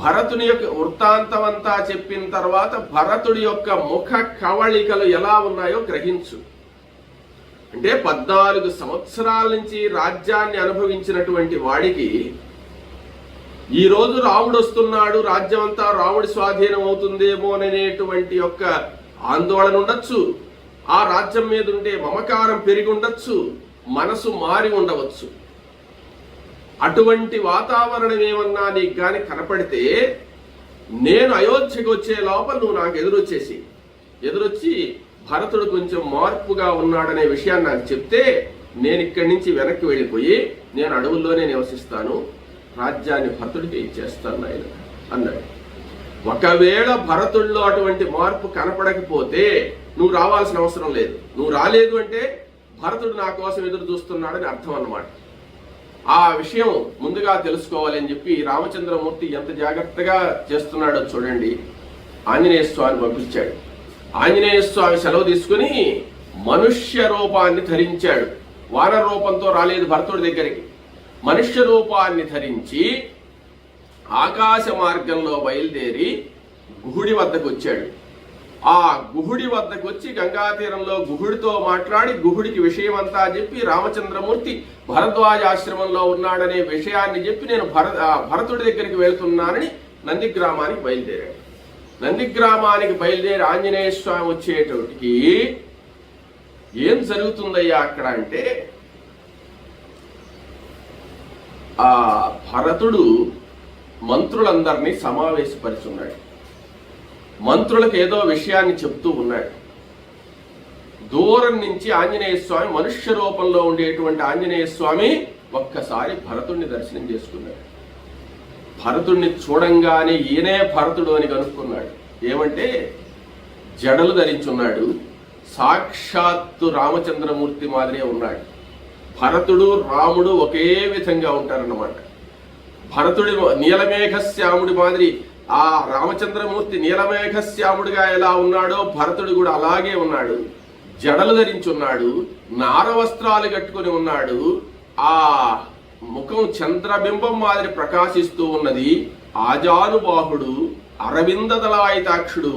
భరతుని యొక్క వృత్తాంతమంతా చెప్పిన తర్వాత భరతుడి యొక్క ముఖ కవళికలు ఎలా ఉన్నాయో గ్రహించు. అంటే 14 సంవత్సరాల నుంచి రాజ్యాన్ని అనుభవించినటువంటి వాడికి ఈ రోజు రాముడు వస్తున్నాడు, రాజ్యం అంతా రాముడి స్వాధీనం అవుతుందేమో అనేటువంటి యొక్క ఆందోళన ఉండొచ్చు, ఆ రాజ్యం మీద ఉండే మమకారం పెరిగి ఉండొచ్చు, మనసు మారి ఉండవచ్చు. అటువంటి వాతావరణం ఏమన్నా నీకు గాని కనపడితే నేను అయోధ్యకు వచ్చే లోపల నువ్వు నాకు ఎదురొచ్చి భరతుడు కొంచెం మార్పుగా ఉన్నాడనే విషయాన్ని నాకు చెప్తే నేను ఇక్కడి నుంచి వెనక్కి వెళ్ళిపోయి నేను అడవుల్లోనే నివసిస్తాను, రాజ్యాన్ని భరతుడికి ఇచ్చేస్తాను ఆయన అన్నాడు. ఒకవేళ భరతుడిలో అటువంటి మార్పు కనపడకపోతే నువ్వు రావాల్సిన అవసరం లేదు, నువ్వు రాలేదు అంటే భరతుడు నా కోసం ఎదురు చూస్తున్నాడని అర్థం అన్నమాట. ఆ విషయం ముందుగా తెలుసుకోవాలి అని చెప్పి రామచంద్రమూర్తి ఎంత జాగ్రత్తగా చేస్తున్నాడో చూడండి. ఆంజనేయ స్వామిని పంపించాడు. ఆంజనేయ స్వామి సెలవు తీసుకుని మనుష్య రూపాన్ని ధరించాడు. వానర రూపంతో రాలేదు భరతుడి దగ్గరికి. మనుష్య రూపాన్ని ధరించి ఆకాశ మార్గంలో బయలుదేరి గుహుడి వద్దకు వచ్చాడు. ఆ గుహుడి వద్దకు వచ్చి గంగా తీరంలో గుహుడితో మాట్లాడి గుహుడికి విషయం అంతా చెప్పి రామచంద్రమూర్తి భరద్వాజ ఆశ్రమంలో ఉన్నాడనే విషయాన్ని చెప్పి నేను భరతుడి దగ్గరికి వెళ్తున్నానని నందిగ్రామానికి బయలుదేరాడు. నందిగ్రామానికి బయలుదేరి ఆంజనేయ స్వామి వచ్చేటోటికి ఏం జరుగుతుందయ్యా అక్కడ అంటే, ఆ భరతుడు మంత్రులందరినీ సమావేశపరుచున్నాడు. మంత్రులకు ఏదో విషయాన్ని చెప్తూ ఉన్నాడు. దూరం నుంచి ఆంజనేయ స్వామి, మనుష్య రూపంలో ఉండేటువంటి ఆంజనేయ స్వామి ఒక్కసారి భరతుడిని దర్శనం చేసుకున్నాడు. భరతుడిని చూడంగానే ఈయనే భరతుడు అని కనుక్కున్నాడు. ఏమంటే జడలు ధరించున్నాడు, సాక్షాత్తు రామచంద్రమూర్తి మాదిరే ఉన్నాడు. భరతుడు రాముడు ఒకే విధంగా ఉంటారన్నమాట. భరతుడి నీలమేఘశ్యాముడి మాదిరి ఆ రామచంద్రమూర్తి నీలమేఘశ్యాముడిగా ఎలా ఉన్నాడో భరతుడు కూడా అలాగే ఉన్నాడు. జడలు ధరించున్నాడు, నార వస్త్రాలు కట్టుకుని ఉన్నాడు. ఆ ముఖం చంద్రబింబం మాదిరి ప్రకాశిస్తూ ఉన్నది. ఆజానుబాహుడు, అరవిందదళాయితాక్షుడు,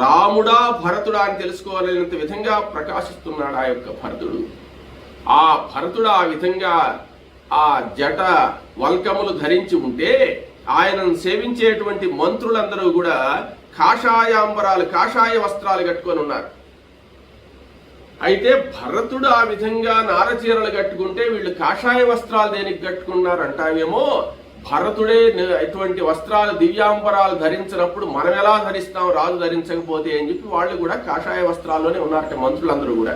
రాముడా భరతుడా అని తెలుసుకోలేనంత విధంగా ప్రకాశిస్తున్నాడు ఆ యొక్క భరతుడు. ఆ భరతుడు ఆ విధంగా ఆ జట వల్కములు ధరించి ఉంటే ఆయనను సేవించేటువంటి మంత్రులందరూ కూడా కాషాయాంబరాలు, కాషాయ వస్త్రాలు కట్టుకొని ఉన్నారు. అయితే భరతుడు ఆ విధంగా నారచీరలు కట్టుకుంటే వీళ్ళు కాషాయ వస్త్రాలు దేనికి కట్టుకున్నారు అంటావేమో. భరతుడే ఇటువంటి వస్త్రాలు, దివ్యాంబరాలు ధరించినప్పుడు మనం ఎలా ధరిస్తాం, రాజు ధరించకపోతే అని చెప్పి వాళ్ళు కూడా కాషాయ వస్త్రాల్లోనే ఉన్నారట మంత్రులందరూ కూడా.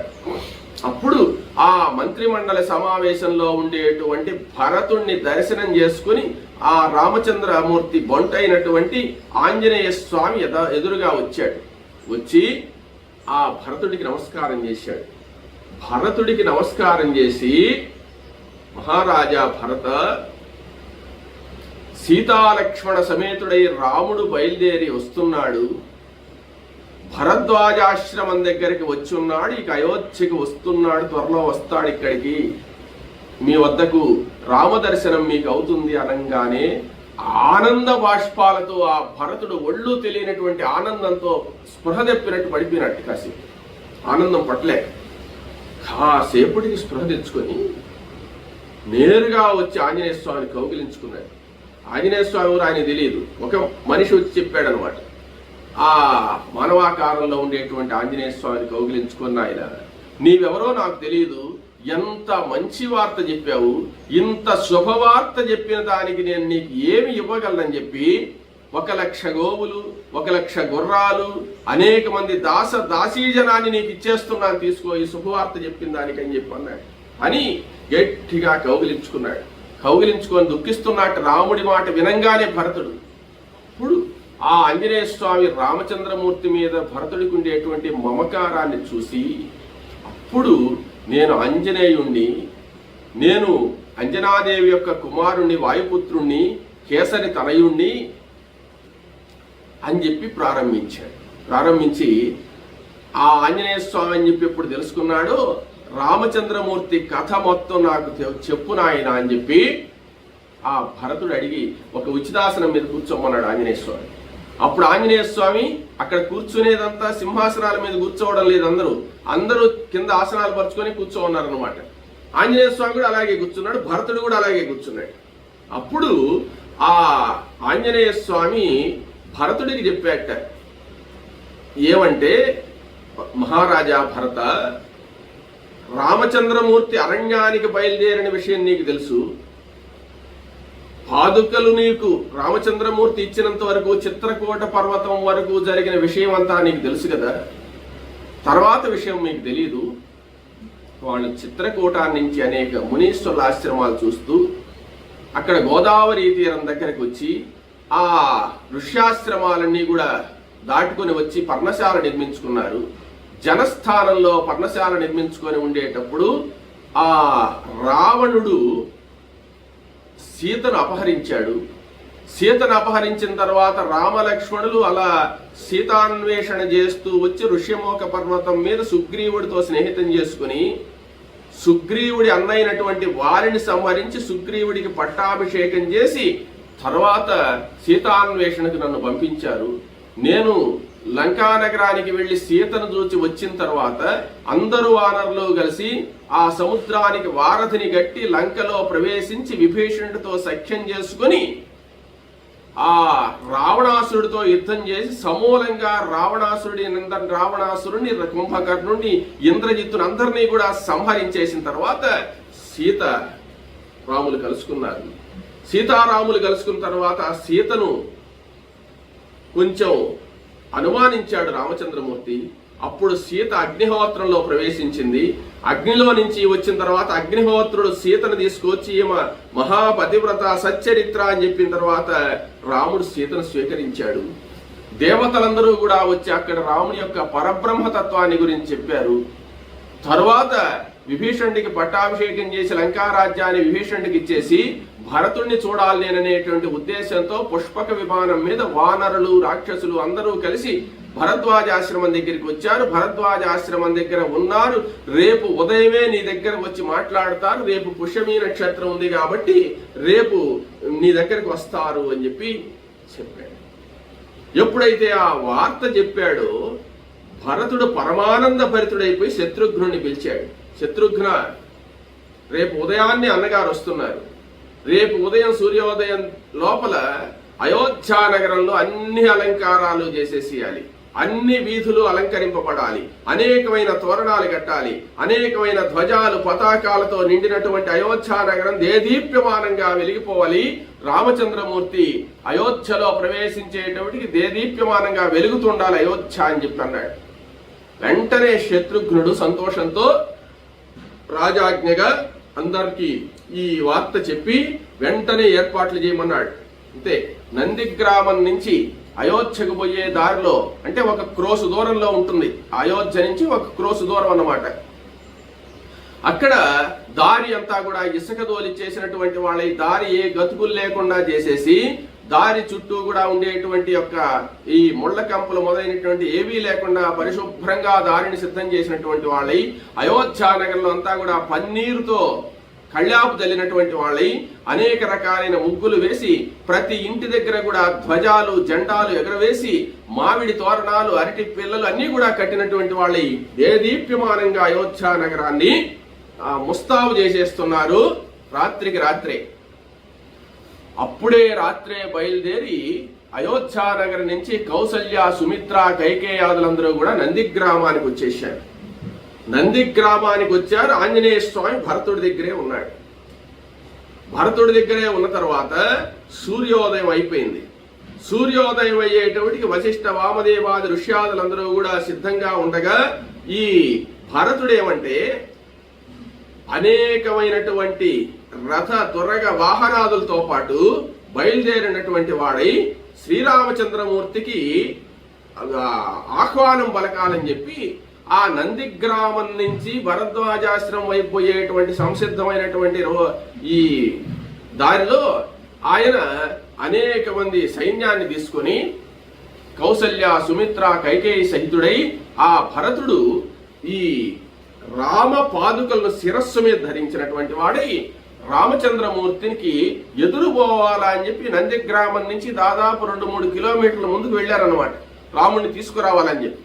అప్పుడు ఆ మంత్రిమండలి సమావేశంలో ఉండేటువంటి భరతుణ్ణి దర్శనం చేసుకుని ఆ రామచంద్రమూర్తి బొంటైనటువంటి ఆంజనేయ స్వామి ఎదురుగా వచ్చాడు. వచ్చి ఆ భరతుడికి నమస్కారం చేశాడు. భరతుడికి నమస్కారం చేసి, మహారాజా భరత, సీతాలక్ష్మణ సమేతుడై రాముడు బయలుదేరి వస్తున్నాడు. భరద్వాజాశ్రమం దగ్గరికి వచ్చి ఉన్నాడు. ఇక అయోధ్యకి వస్తున్నాడు, త్వరలో వస్తాడు ఇక్కడికి. మీ వద్దకు రామదర్శనం మీకు అవుతుంది అనగానే ఆనంద బాష్పాలతో ఆ భరతుడు ఒళ్ళు తెలియనటువంటి ఆనందంతో స్పృహ తెప్పినట్టు పడిపోయినట్టు. కాసేపు ఆనందం పట్లే, కాసేపటికి స్పృహ తెచ్చుకొని నేరుగా వచ్చి ఆంజనేయ స్వామిని కౌగిలించుకున్నాడు. ఆంజనేయ స్వామి ఆయన తెలియదు, ఒక మనిషి వచ్చి చెప్పాడు అనమాట. ఆ మానవాకారంలో ఉండేటువంటి ఆంజనేయ స్వామిని కౌగిలించుకున్న ఆయన, నీవెవరో నాకు తెలియదు, ఎంత మంచి వార్త చెప్పావు, ఇంత శుభవార్త చెప్పిన దానికి నేను నీకు ఏమి ఇవ్వగలనని చెప్పి 1,00,000 గోవులు, 1,00,000 గుర్రాలు, అనేక మంది దాసీజనాన్ని నీకు ఇచ్చేస్తున్నాను, తీసుకో ఈ శుభవార్త చెప్పిన దానికి అని చెప్పి అన్నాడు. అని గట్టిగా కౌగిలించుకున్నాడు. కౌగిలించుకొని దుఃఖిస్తున్నట్టు రాముడి మాట వినంగానే భరతుడు, ఇప్పుడు ఆ ఆంజనేయ స్వామి రామచంద్రమూర్తి మీద భరతుడికి ఉండేటువంటి మమకారాన్ని చూసి, అప్పుడు నేను ఆంజనేయుణ్ణి, నేను అంజనాదేవి యొక్క కుమారుణ్ణి, వాయుపుత్రుణ్ణి, కేసరి తనయుణ్ణి అని చెప్పి ప్రారంభించి ఆ ఆంజనేయ స్వామి అని చెప్పి ఎప్పుడు తెలుసుకున్నాడో, రామచంద్రమూర్తి కథ మొత్తం నాకు చెప్పు నాయన అని చెప్పి ఆ భరతుడు అడిగి ఒక ఉచితాసనం మీద కూర్చోమన్నాడు ఆంజనేయ స్వామి. అప్పుడు ఆంజనేయ స్వామి అక్కడ కూర్చునేదంతా సింహాసనాల మీద కూర్చోవడం లేదు, అందరూ కింద ఆసనాలు పరుచుకొని కూర్చోన్నారు అనమాట. ఆంజనేయ స్వామి కూడా అలాగే కూర్చున్నాడు, భరతుడు కూడా అలాగే కూర్చున్నాడు. అప్పుడు ఆ ఆంజనేయ స్వామి భరతుడికి చెప్పాట, ఏమంటే మహారాజా భరత, రామచంద్రమూర్తి అరణ్యానికి బయలుదేరిన విషయం నీకు తెలుసు. పాదుకలు నీకు రామచంద్రమూర్తి ఇచ్చినంత వరకు చిత్రకూట పర్వతం వరకు జరిగిన విషయం అంతా నీకు తెలుసు కదా. తర్వాత విషయం మీకు తెలియదు. వాళ్ళు చిత్రకూటాన్ని నుంచి అనేక మునీశ్వరుల ఆశ్రమాలు చూస్తూ అక్కడ గోదావరి తీరం దగ్గరకు వచ్చి ఆ ఋష్యాశ్రమాలన్నీ కూడా దాటుకొని వచ్చి పర్ణశాల నిర్మించుకున్నారు. జనస్థానంలో పర్ణశాల నిర్మించుకొని ఉండేటప్పుడు ఆ రావణుడు సీతను అపహరించాడు. సీతను అపహరించిన తర్వాత రామలక్ష్మణులు అలా సీతాన్వేషణ చేస్తూ వచ్చి ఋష్యమోక పర్వతం మీద సుగ్రీవుడితో స్నేహితం చేసుకుని సుగ్రీవుడి అన్నైనటువంటి వారిని సంహరించి సుగ్రీవుడికి పట్టాభిషేకం చేసి తర్వాత సీతాన్వేషణకు నన్ను పంపించారు. నేను లంకా నగరానికి వెళ్లి సీతను చూచి వచ్చిన తర్వాత అందరూ వానరులు కలిసి ఆ సముద్రానికి వారధిని గట్టి లంకలో ప్రవేశించి విభీషణుడితో సఖ్యం చేసుకుని ఆ రావణాసురుడితో యుద్ధం చేసి సమూలంగా రావణాసురుడిని కుంభకర్ణుడిని ఇంద్రజిత్తుని అందరినీ కూడా సంహరించేసిన తర్వాత సీత రాములు కలుసుకున్నారు. సీతారాములు కలుసుకున్న తర్వాత ఆ సీతను కొంచెం అనుమానించాడు రామచంద్రమూర్తి. అప్పుడు సీత అగ్నిహోత్రంలో ప్రవేశించింది. అగ్నిలో నుంచి వచ్చిన తర్వాత అగ్నిహోత్రుడు సీతను తీసుకొచ్చి ఈమె మహాపతివ్రత సచ్చరిత్ర అని చెప్పిన తర్వాత రాముడు సీతను స్వీకరించాడు. దేవతలందరూ కూడా వచ్చి అక్కడ రాముని యొక్క పరబ్రహ్మతత్వాన్ని గురించి చెప్పారు. తరువాత విభీషణుడికి పట్టాభిషేకం చేసి లంకా రాజ్యాన్ని విభీషణుడికి ఇచ్చేసి భరతుణ్ణి చూడాలి నేననేటువంటి ఉద్దేశంతో పుష్పక విమానం మీద వానరులు రాక్షసులు అందరూ కలిసి భరద్వాజ ఆశ్రమం దగ్గరికి వచ్చారు. భరద్వాజ ఆశ్రమం దగ్గర ఉన్నారు. రేపు ఉదయమే నీ దగ్గర వచ్చి మాట్లాడతారు. రేపు పుష్యమీ నక్షత్రం ఉంది కాబట్టి రేపు నీ దగ్గరికి వస్తారు అని చెప్పి చెప్పాడు. ఎప్పుడైతే ఆ వార్త చెప్పాడో భరతుడు పరమానంద భరితుడైపోయి శత్రుఘ్నుడిని పిలిచాడు. శత్రుఘ్న, రేపు ఉదయాన్నే అన్నగారు వస్తున్నారు. రేపు ఉదయం సూర్యోదయం లోపల అయోధ్యా నగరంలో అన్ని అలంకారాలు చేసేసేయాలి. అన్ని వీధులు అలంకరింపబడాలి. అనేకమైన తోరణాలు కట్టాలి. అనేకమైన ధ్వజాలు పతాకాలతో నిండినటువంటి అయోధ్యా నగరం దేదీప్యమానంగా వెలిగిపోవాలి. రామచంద్రమూర్తి అయోధ్యలో ప్రవేశించేటప్పటికి దేదీప్యమానంగా వెలుగుతుండాలి అయోధ్య అని చెప్పి అన్నాడు. వెంటనే శత్రుఘ్నుడు సంతోషంతో రాజాజ్ఞగా అందరికి ఈ వార్త చెప్పి వెంటనే ఏర్పాట్లు చేయమన్నాడు. అంతే, నందిగ్రామం నుంచి అయోధ్యకు పోయే దారిలో అంటే 1 క్రోసు దూరంలో ఉంటుంది. అయోధ్య నుంచి 1 క్రోసు దూరం అన్నమాట. అక్కడ దారి అంతా కూడా ఇసుక దోలి చేసినటువంటి వాళ్ళ దారి ఏ గతుకులు లేకుండా చేసేసి దారి చుట్టూ కూడా ఉండేటువంటి యొక్క ఈ ముళ్ళ కంపలు మొదలైనటువంటి ఏవీ లేకుండా పరిశుభ్రంగా దారిని సిద్ధం చేసినటువంటి వాళ్ళై అయోధ్యా నగరంలో అంతా కూడా పన్నీరుతో కళ్యాపు తల్లినటువంటి వాళ్ళై అనేక రకాలైన ముగ్గులు వేసి ప్రతి ఇంటి దగ్గర కూడా ధ్వజాలు జెండాలు ఎగరవేసి మామిడి తోరణాలు అరటి పిల్లలు అన్ని కూడా కట్టినటువంటి వాళ్ళై దేదీప్యమానంగా అయోధ్యా నగరాన్ని ముస్తాబు చేసేస్తున్నారు. రాత్రికి రాత్రే అప్పుడే రాత్రే బయలుదేరి అయోధ్యా నగరం నుంచి కౌసల్య సుమిత్ర కైకేయాదులందరూ కూడా నందిగ్రామానికి వచ్చేసారు. నందిగ్రామానికి వచ్చారు. ఆంజనేయ స్వామి భరతుడి దగ్గరే ఉన్నాడు. భరతుడి దగ్గరే ఉన్న తర్వాత సూర్యోదయం అయిపోయింది. సూర్యోదయం అయ్యేటప్పటికి వశిష్ఠ వామదేవాది ఋష్యాదులందరూ కూడా సిద్ధంగా ఉండగా ఈ భరతుడేమంటే అనేకమైనటువంటి రథ దురగ వాహనాదులతో పాటు బయలుదేరినటువంటి వాడై శ్రీరామచంద్రమూర్తికి ఆహ్వానం పలకాలని చెప్పి ఆ నందిగ్రామం నుంచి భరద్వాజాశ్రమం వైపు పోయేటువంటి సంసిద్ధమైనటువంటి ఈ దారిలో ఆయన అనేక మంది సైన్యాన్ని తీసుకొని కౌసల్య సుమిత్ర కైకేయి సహితుడై ఆ భరతుడు ఈ రామ పాదుకలను శిరస్సు మీద ధరించినటువంటి వాడై రామచంద్రమూర్తికి ఎదురు పోవాలా అని చెప్పి నందిగ్రామం నుంచి దాదాపు 2-3 కిలోమీటర్ల ముందుకు వెళ్ళారన్నమాట. రాముడిని తీసుకురావాలని చెప్పి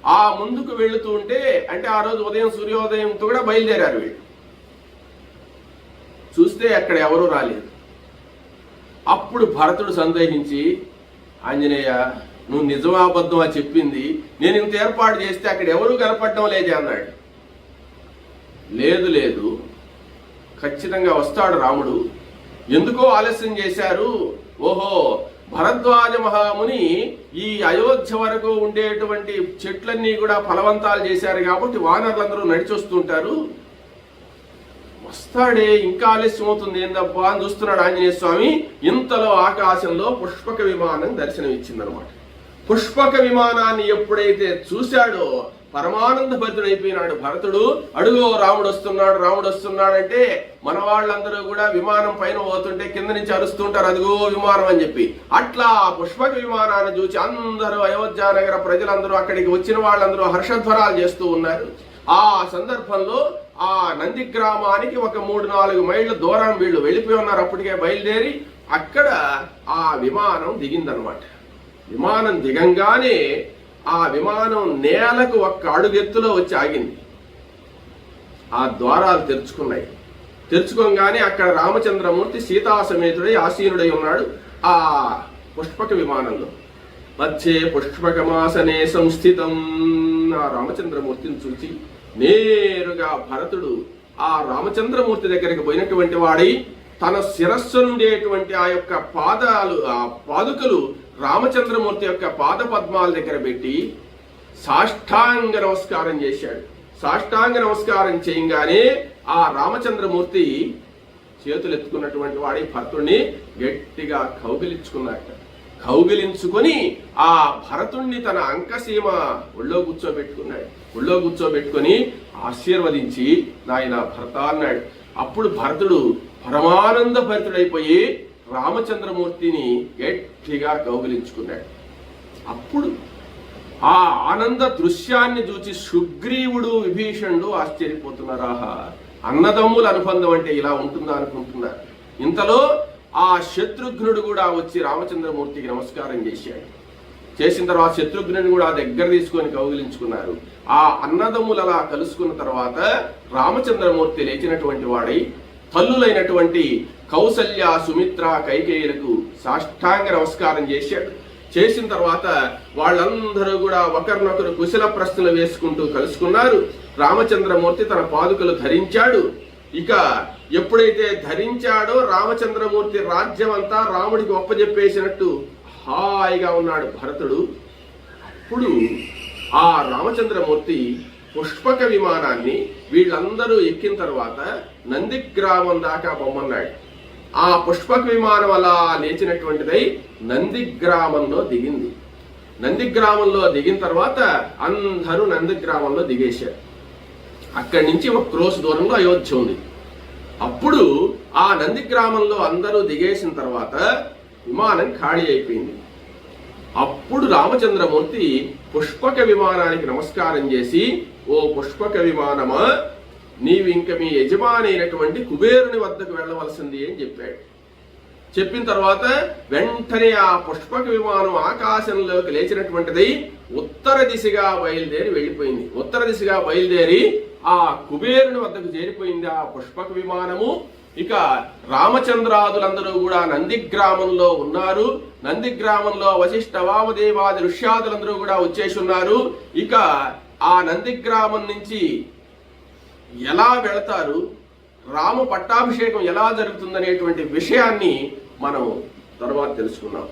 ఆ ముందుకు వెళుతూ ఉంటే అంటే ఆ రోజు ఉదయం సూర్యోదయంతో కూడా బయలుదేరారు వీళ్ళు. చూస్తే అక్కడ ఎవరూ రాలేదు. అప్పుడు భరతుడు సందేహించి, ఆంజనేయ, నువ్వు నిజమాబద్ధమా చెప్పింది? నేను ఇంత ఏర్పాటు చేస్తే అక్కడ ఎవరూ కనపడడం లేదే అన్నాడు. లేదు లేదు, ఖచ్చితంగా వస్తాడు రాముడు. ఎందుకో ఆలస్యం చేశారు. ఓహో, భరద్వాజ మహాముని ఈ అయోధ్య వరకు ఉండేటువంటి చెట్లన్నీ కూడా ఫలవంతాలు చేశారు కాబట్టి వానరులందరూ నడిచొస్తుంటారు. వస్తాడే, ఇంకా ఆలస్యం అవుతుంది ఏందబ్బా అని చూస్తున్నాడు ఆంజనేయ స్వామి. ఇంతలో ఆకాశంలో పుష్పక విమానం దర్శనం ఇచ్చిందనమాట. పుష్పక విమానాన్ని ఎప్పుడైతే చూశాడో పరమానంద భరితుడైపోయినాడు భరతుడు. అడుగో రాముడు వస్తున్నాడు, రాముడు వస్తున్నాడంటే మన వాళ్ళందరూ కూడా విమానం పైన పోతుంటే కింద నుంచి అరుస్తుంటారు, అదిగో విమానం అని చెప్పి. అట్లా పుష్పక విమానాన్ని చూసి అందరూ అయోధ్య నగర ప్రజలందరూ, అక్కడికి వచ్చిన వాళ్ళందరూ హర్షధ్వరాలు చేస్తూ ఉన్నారు. ఆ సందర్భంలో ఆ నంది గ్రామానికి ఒక 3-4 మైళ్ళ దూరం వీళ్ళు వెళ్ళిపోయి ఉన్నారు. అప్పటికే బయలుదేరి అక్కడ ఆ విమానం దిగిందనమాట. విమానం దిగంగానే ఆ విమానం నేలకు 1 అడుగెత్తులో వచ్చి ఆగింది. ఆ ద్వారాలు తెరుచుకున్నాయి. తెరుచుకోగానే అక్కడ రామచంద్రమూర్తి సీతా సమేతుడై ఆసీనుడై ఉన్నాడు ఆ పుష్పక విమానంలో. వచ్చే పుష్పకమాసనే సంస్థితం. ఆ రామచంద్రమూర్తిని చూసి నేరుగా భరతుడు ఆ రామచంద్రమూర్తి దగ్గరికి పోయినటువంటి వాడై తన శిరస్సు నుండేటువంటి ఆ యొక్క పాదుకలు రామచంద్రమూర్తి యొక్క పాద పద్మాల దగ్గర పెట్టి సాష్టాంగ నమస్కారం చేశాడు. సాష్టాంగ నమస్కారం చేయగానే ఆ రామచంద్రమూర్తి చేతులు ఎత్తుకున్నటువంటి వాడి భరతుడిని గట్టిగా కౌగిలించుకున్నాడు. కౌగిలించుకొని ఆ భరతుణ్ణి తన అంకసీమ ఒళ్ళో కూర్చోబెట్టుకున్నాడు. ఒళ్ళో కూర్చోబెట్టుకొని ఆశీర్వదించి నాయన భరత అన్నాడు. అప్పుడు భరతుడు పరమానంద భరితుడైపోయి రామచంద్రమూర్తిని గట్టిగా కౌగిలించుకున్నాడు. అప్పుడు ఆ ఆనంద దృశ్యాన్ని చూసి సుగ్రీవుడు విభీషణుడు ఆశ్చర్యపోతున్నారా, అన్నదమ్ముల అనుబంధం అంటే ఇలా ఉంటుందా అనుకుంటున్నారు. ఇంతలో ఆ శత్రుఘ్నుడు కూడా వచ్చి రామచంద్రమూర్తికి నమస్కారం చేశాడు. చేసిన తర్వాత శత్రుఘ్నుని కూడా దగ్గర తీసుకొని కౌగిలించుకున్నారు. ఆ అన్నదమ్ములు అలా కలుసుకున్న తర్వాత రామచంద్రమూర్తి లేచినటువంటి వాడై తల్లులైనటువంటి కౌసల్య, సుమిత్ర, కైకేయులకు సాష్టాంగ నమస్కారం చేశాడు. చేసిన తర్వాత వాళ్ళందరూ కూడా ఒకరినొకరు కుశల ప్రశ్నలు వేసుకుంటూ కలుసుకున్నారు. రామచంద్రమూర్తి తన పాదుకలు ధరించాడు. ఇక ఎప్పుడైతే ధరించాడో రామచంద్రమూర్తి రాజ్యం అంతా రాముడికి ఒప్పజెప్పేసినట్టు హాయిగా ఉన్నాడు భరతుడు. అప్పుడు ఆ రామచంద్రమూర్తి పుష్పక విమానాన్ని వీళ్ళందరూ ఎక్కిన తర్వాత నందిగ్రామం దాకా బొమ్మన్నాడు. ఆ పుష్పక విమానం అలా లేచినటువంటిదై నందిగ్రామంలో దిగింది. నందిగ్రామంలో దిగిన తర్వాత అందరూ నందిగ్రామంలో దిగేశారు. అక్కడి నుంచి 1 క్రోస్ దూరంలో అయోధ్య ఉంది. అప్పుడు ఆ నందిగ్రామంలో అందరూ దిగేసిన తర్వాత విమానం ఖాళీ అయిపోయింది. అప్పుడు రామచంద్రమూర్తి పుష్పక విమానానికి నమస్కారం చేసి, ఓ పుష్పక విమానమా, నీవు ఇంక మీ యజమాని అయినటువంటి కుబేరుని వద్దకు వెళ్ళవలసింది అని చెప్పాడు. చెప్పిన తర్వాత వెంటనే ఆ పుష్పక విమానం ఆకాశంలోకి లేచినటువంటిది ఉత్తర దిశగా బయలుదేరి వెళ్ళిపోయింది. ఉత్తర దిశగా బయలుదేరి ఆ కుబేరుని వద్దకు చేరిపోయింది ఆ పుష్పక విమానము. ఇక రామచంద్రాదులందరూ కూడా నందిగ్రామంలో ఉన్నారు. నందిగ్రామంలో వశిష్ఠ, వామదేవాది ఋష్యాదులందరూ కూడా వచ్చేసి ఉన్నారు. ఇక ఆ నందిగ్రామం నుంచి ఎలా వెళతారు, రామ పట్టాభిషేకం ఎలా జరుగుతుందనేటువంటి విషయాన్ని మనం తర్వాత తెలుసుకున్నాం.